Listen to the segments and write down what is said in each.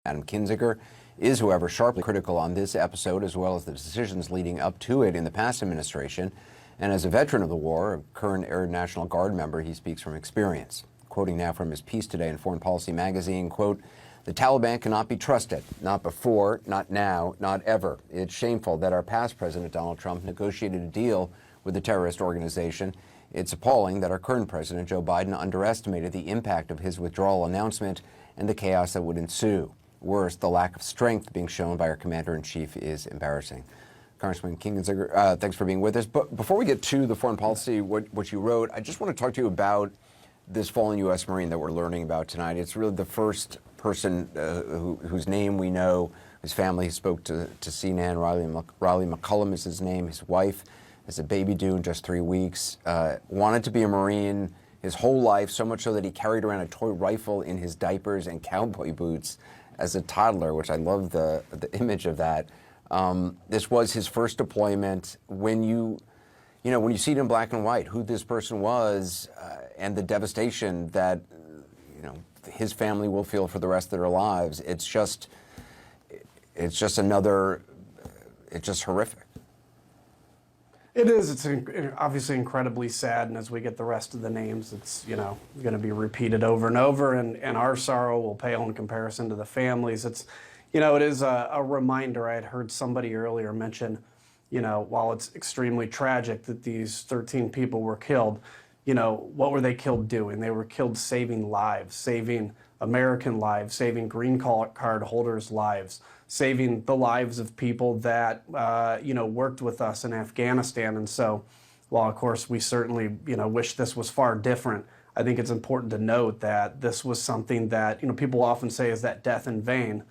Adam Kinzinger is, however, sharply critical on this episode, as well as the decisions leading up to it in the past administration. And as a veteran of the war, a current Air National Guard member, he speaks from experience. Quoting now from his piece today in Foreign Policy magazine, quote, "The Taliban cannot be trusted. Not before, not now, not ever. It's shameful that our past president, Donald Trump, negotiated a deal with the terrorist organization. It's appalling that our current president, Joe Biden, underestimated the impact of his withdrawal announcement and the chaos that would ensue. Worse, the lack of strength being shown by our commander-in-chief is embarrassing." Congressman Kinzinger, thanks for being with us. But before we get to the foreign policy, what you wrote, I just want to talk to you about this fallen U.S. Marine that we're learning about tonight. It's really the first person whose name we know. His family spoke to CNN. Riley McCullum is his name. His wife has a baby due in just 3 weeks. Wanted to be a Marine his whole life, so much so that he carried around a toy rifle in his diapers and cowboy boots as a toddler, which I love the image of that. This was his first deployment. When you see it in black and white, who this person was and the devastation that, his family will feel for the rest of their lives, it's just horrific. It is. It's obviously incredibly sad, and as we get the rest of the names, it's going to be repeated over and over, and our sorrow will pale in comparison to the families. It's, it is a reminder. I had heard somebody earlier mention, while it's extremely tragic that these 13 people were killed, what were they killed doing? They were killed saving lives, saving American lives, saving green card holders' lives, saving the lives of people that, worked with us in Afghanistan. And so, while of course we certainly, wish this was far different, I think it's important to note that this was something that, people often say is that death in vain.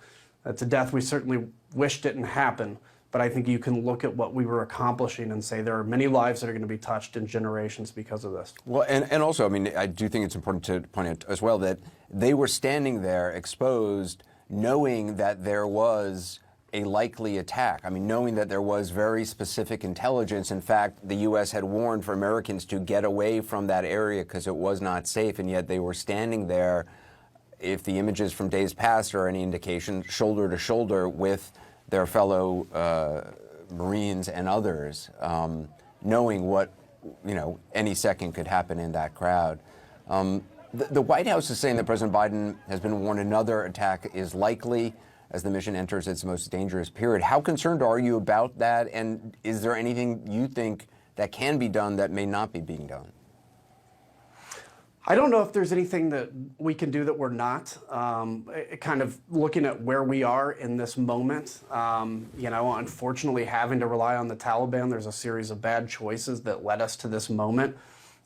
It's a death we certainly wish didn't happen, but I think you can look at what we were accomplishing and say there are many lives that are going to be touched in generations because of this. Well, and also, I do think it's important to point out as well that they were standing there exposed, knowing that there was a likely attack. Knowing that there was very specific intelligence. In fact, the U.S. had warned for Americans to get away from that area because it was not safe, and yet they were standing there, if the images from days past are any indication, shoulder to shoulder with their fellow Marines and others, knowing what, any second could happen in that crowd. The White House is saying that President Biden has been warned another attack is likely as the mission enters its most dangerous period. How concerned are you about that? And is there anything you think that can be done that may not be being done? I don't know if there's anything that we can do that we're not. Kind of looking at where we are in this moment, unfortunately having to rely on the Taliban, there's a series of bad choices that led us to this moment.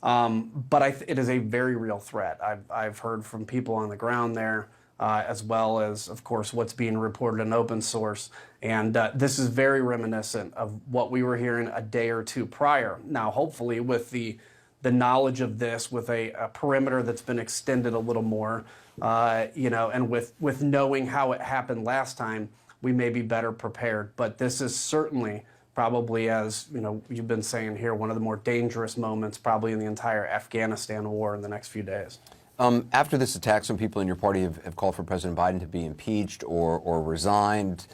But it is a very real threat. I've heard from people on the ground there, as well as, of course, what's being reported in open source. And this is very reminiscent of what we were hearing a day or two prior. Now, hopefully, with the knowledge of this, with a perimeter that's been extended a little more, and with knowing how it happened last time, we may be better prepared. But this is certainly probably, as you've been saying here, one of the more dangerous moments probably in the entire Afghanistan war in the next few days. After this attack, some people in your party have called for President Biden to be impeached or resigned.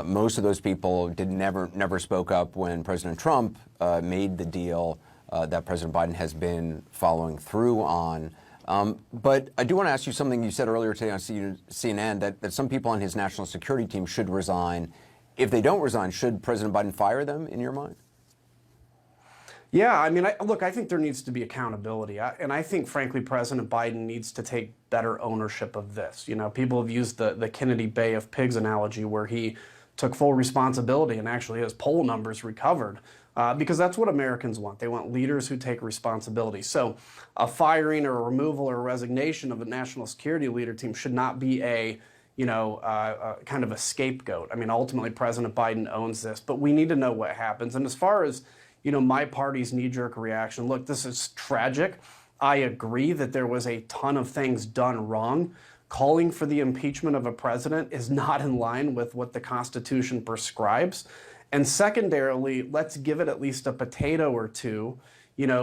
Most of those people never spoke up when President Trump made the deal that President Biden has been following through on. But I do want to ask you something you said earlier today on CNN, that some people on his national security team should resign. If they don't resign, should President Biden fire them, in your mind? Yeah, I think there needs to be accountability. And I think, frankly, President Biden needs to take better ownership of this. People have used the Kennedy Bay of Pigs analogy, where he took full responsibility and actually his poll numbers recovered. Because that's what Americans want. They want leaders who take responsibility. So a firing or a removal or a resignation of a national security leader team should not be kind of a scapegoat. Ultimately, President Biden owns this, but we need to know what happens. And as far as, my party's knee-jerk reaction, look, this is tragic. I agree that there was a ton of things done wrong. Calling for the impeachment of a president is not in line with what the Constitution prescribes. And secondarily, let's give it at least a potato or two,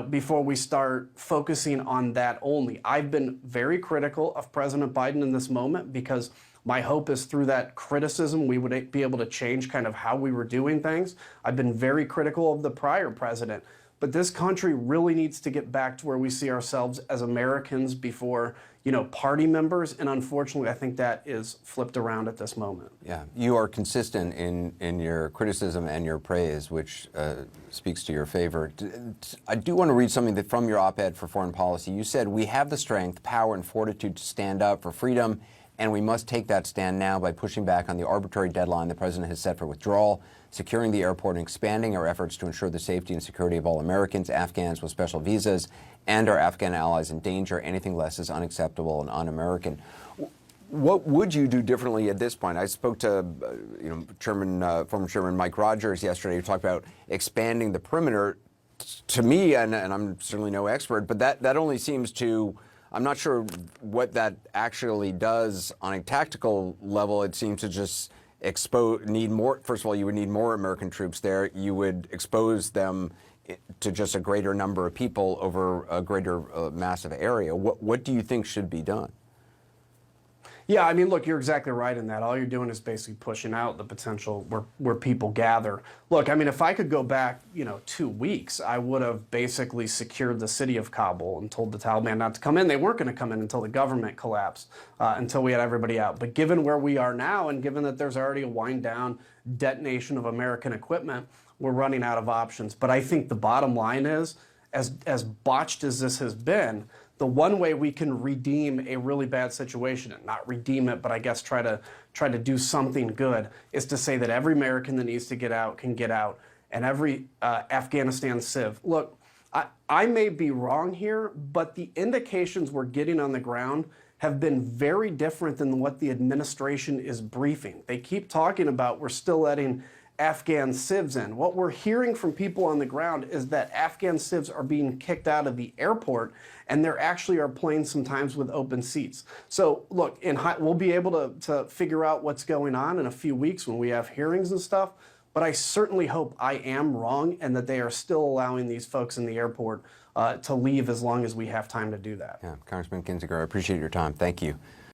before we start focusing on that only. I've been very critical of President Biden in this moment because My hope is through that criticism, we would be able to change kind of how we were doing things. I've been very critical of the prior president, but this country really needs to get back to where we see ourselves as Americans before, party members. And unfortunately, I think that is flipped around at this moment. Yeah, you are consistent in your criticism and your praise, which speaks to your favor. I do want to read something from your op-ed for Foreign Policy. You said, "We have the strength, power, and fortitude to stand up for freedom, and we must take that stand now by pushing back on the arbitrary deadline the president has set for withdrawal, securing the airport, and expanding our efforts to ensure the safety and security of all Americans, Afghans with special visas, and our Afghan allies in danger. Anything less is unacceptable and un-American." What would you do differently at this point? I spoke to, former Chairman Mike Rogers yesterday, who talked about expanding the perimeter. To me, and I'm certainly no expert, but that only seems to, I'm not sure what that actually does on a tactical level. It seems to just need more. First of all, you would need more American troops there. You would expose them to just a greater number of people over a greater massive area. What do you think should be done? Yeah, I mean, look, you're exactly right in that. All you're doing is basically pushing out the potential where people gather. Look, I mean, if I could go back, 2 weeks, I would have basically secured the city of Kabul and told the Taliban not to come in. They weren't going to come in until the government collapsed, until we had everybody out. But given where we are now, and given that there's already a wind down detonation of American equipment, we're running out of options. But I think the bottom line is, as botched as this has been, the one way we can redeem a really bad situation, and not redeem it, but I guess try to do something good, is to say that every American that needs to get out can get out, and every Afghanistan civ. Look, I may be wrong here, but the indications we're getting on the ground have been very different than what the administration is briefing. They keep talking about we're still letting Afghan civs in. What we're hearing from people on the ground is that Afghan civs are being kicked out of the airport, and there actually are planes sometimes with open seats. So look, we'll be able to figure out what's going on in a few weeks when we have hearings and stuff, but I certainly hope I am wrong and that they are still allowing these folks in the airport to leave as long as we have time to do that. Yeah, Congressman Kinzinger, I appreciate your time. Thank you.